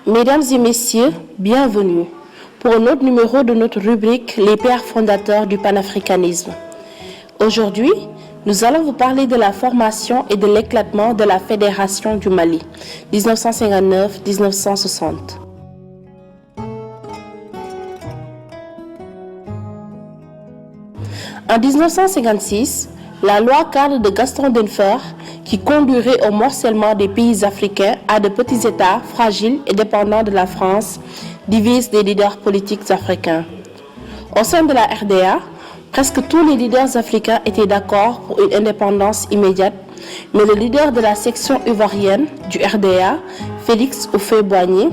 Mesdames et messieurs, bienvenue pour un autre numéro de notre rubrique Les pères fondateurs du panafricanisme. Aujourd'hui, nous allons vous parler de la formation et de l'éclatement de la Fédération du Mali, 1959-1960. En 1956, la loi cadre de Gaston Denfer, qui conduirait au morcellement des pays africains à de petits États fragiles et dépendants de la France, divise les leaders politiques africains. Au sein de la RDA, presque tous les leaders africains étaient d'accord pour une indépendance immédiate, mais le leader de la section ivoirienne du RDA, Félix Houphouët-Boigny,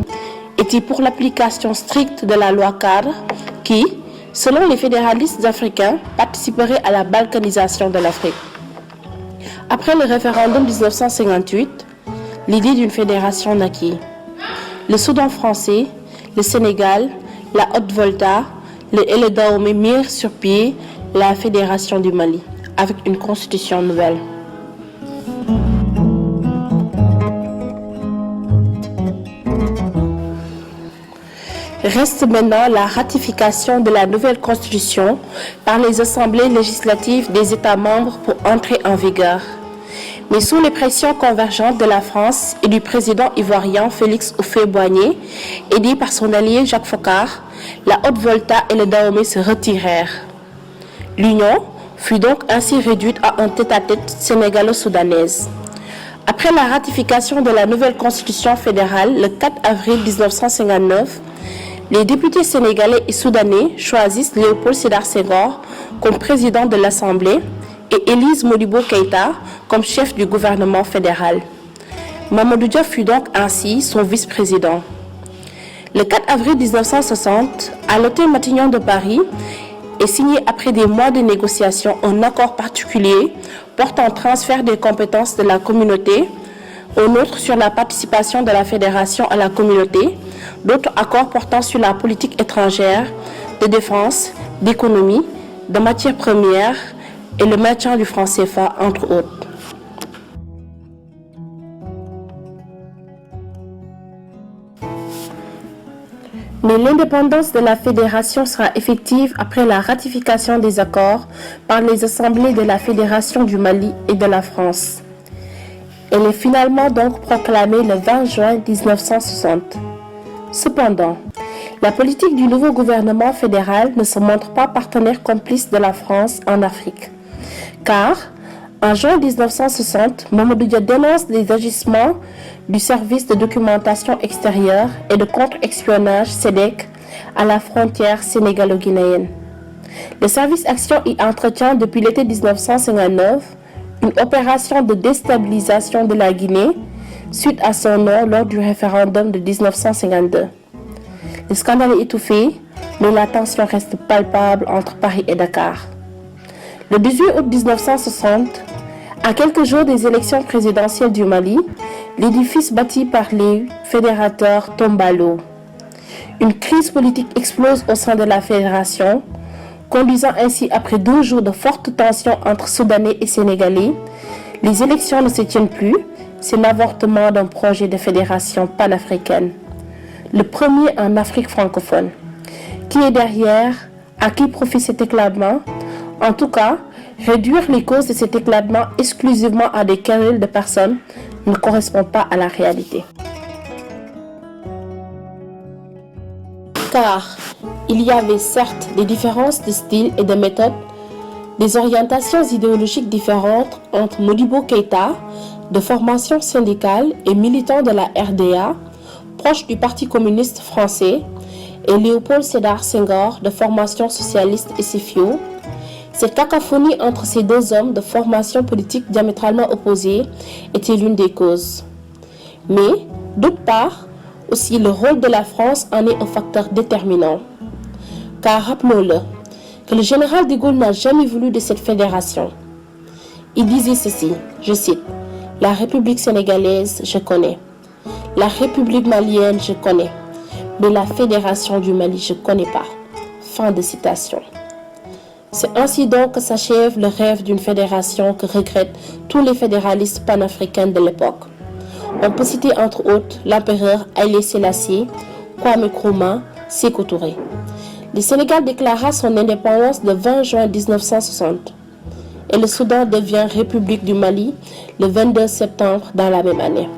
était pour l'application stricte de la loi cadre qui, selon les fédéralistes africains, participerait à la balkanisation de l'Afrique. Après le référendum 1958, l'idée d'une fédération naquit. Le Soudan français, le Sénégal, la Haute-Volta et le Dahomey mirent sur pied la Fédération du Mali, avec une constitution nouvelle. Reste maintenant la ratification de la nouvelle constitution par les assemblées législatives des États membres pour entrer en vigueur. Mais sous les pressions convergentes de la France et du président ivoirien Félix Houphouët-Boigny, aidé par son allié Jacques Foccart, la Haute-Volta et le Dahomey se retirèrent. L'union fut donc ainsi réduite à un tête-à-tête sénégalo-soudanaise. Après la ratification de la nouvelle constitution fédérale le 4 avril 1959, les députés sénégalais et soudanais choisissent Léopold Sédar Senghor comme président de l'Assemblée et élisent Modibo Keïta comme chef du gouvernement fédéral. Mamadou Dia fut donc ainsi son vice-président. Le 4 avril 1960, à l'hôtel Matignon de Paris, est signé après des mois de négociations un accord particulier portant transfert des compétences de la communauté, un autre sur la participation de la fédération à la communauté, d'autres accords portant sur la politique étrangère, de défense, d'économie, de matières premières et le maintien du franc CFA, entre autres. Mais l'indépendance de la fédération sera effective après la ratification des accords par les assemblées de la Fédération du Mali et de la France. Elle est finalement donc proclamée le 20 juin 1960. Cependant, la politique du nouveau gouvernement fédéral ne se montre pas partenaire complice de la France en Afrique. Car, en juin 1960, Mamadou Dia dénonce les agissements du service de documentation extérieure et de contre-espionnage SEDEC à la frontière sénégalo-guinéenne. Le service Action y entretient depuis l'été 1959 une opération de déstabilisation de la Guinée suite à son nom lors du référendum de 1952. Le scandale est étouffé, mais la tension reste palpable entre Paris et Dakar. Le 18 août 1960, à quelques jours des élections présidentielles du Mali, l'édifice bâti par les fédérateurs tombe à l'eau. Une crise politique explose au sein de la fédération, conduisant ainsi après 12 jours de fortes tensions entre Soudanais et Sénégalais. Les élections ne se tiennent plus, c'est l'avortement d'un projet de fédération panafricaine, le premier en Afrique francophone. Qui est derrière? À qui profite cet éclatement? En tout cas, réduire les causes de cet éclatement exclusivement à des querelles de personnes ne correspond pas à la réalité. Car il y avait certes des différences de style et de méthode, des orientations idéologiques différentes entre Modibo Keïta, de formation syndicale et militant de la RDA, proche du Parti communiste français, et Léopold Sédar Senghor, de formation socialiste et CFIO. Cette cacophonie entre ces deux hommes de formation politique diamétralement opposée était l'une des causes. Mais, d'autre part, aussi le rôle de la France en est un facteur déterminant. Car rappelons-le, que le général de Gaulle n'a jamais voulu de cette fédération. Il disait ceci, je cite, « La République sénégalaise, je connais. La République malienne, je connais. Mais la Fédération du Mali, je ne connais pas. » Fin de citation. C'est ainsi donc que s'achève le rêve d'une fédération que regrettent tous les fédéralistes panafricains de l'époque. On peut citer entre autres l'empereur Haïlé Sélassié, Kwame Nkrumah, Sékou Touré. Le Sénégal déclara son indépendance le 20 juin 1960 et le Soudan devient République du Mali le 22 septembre dans la même année.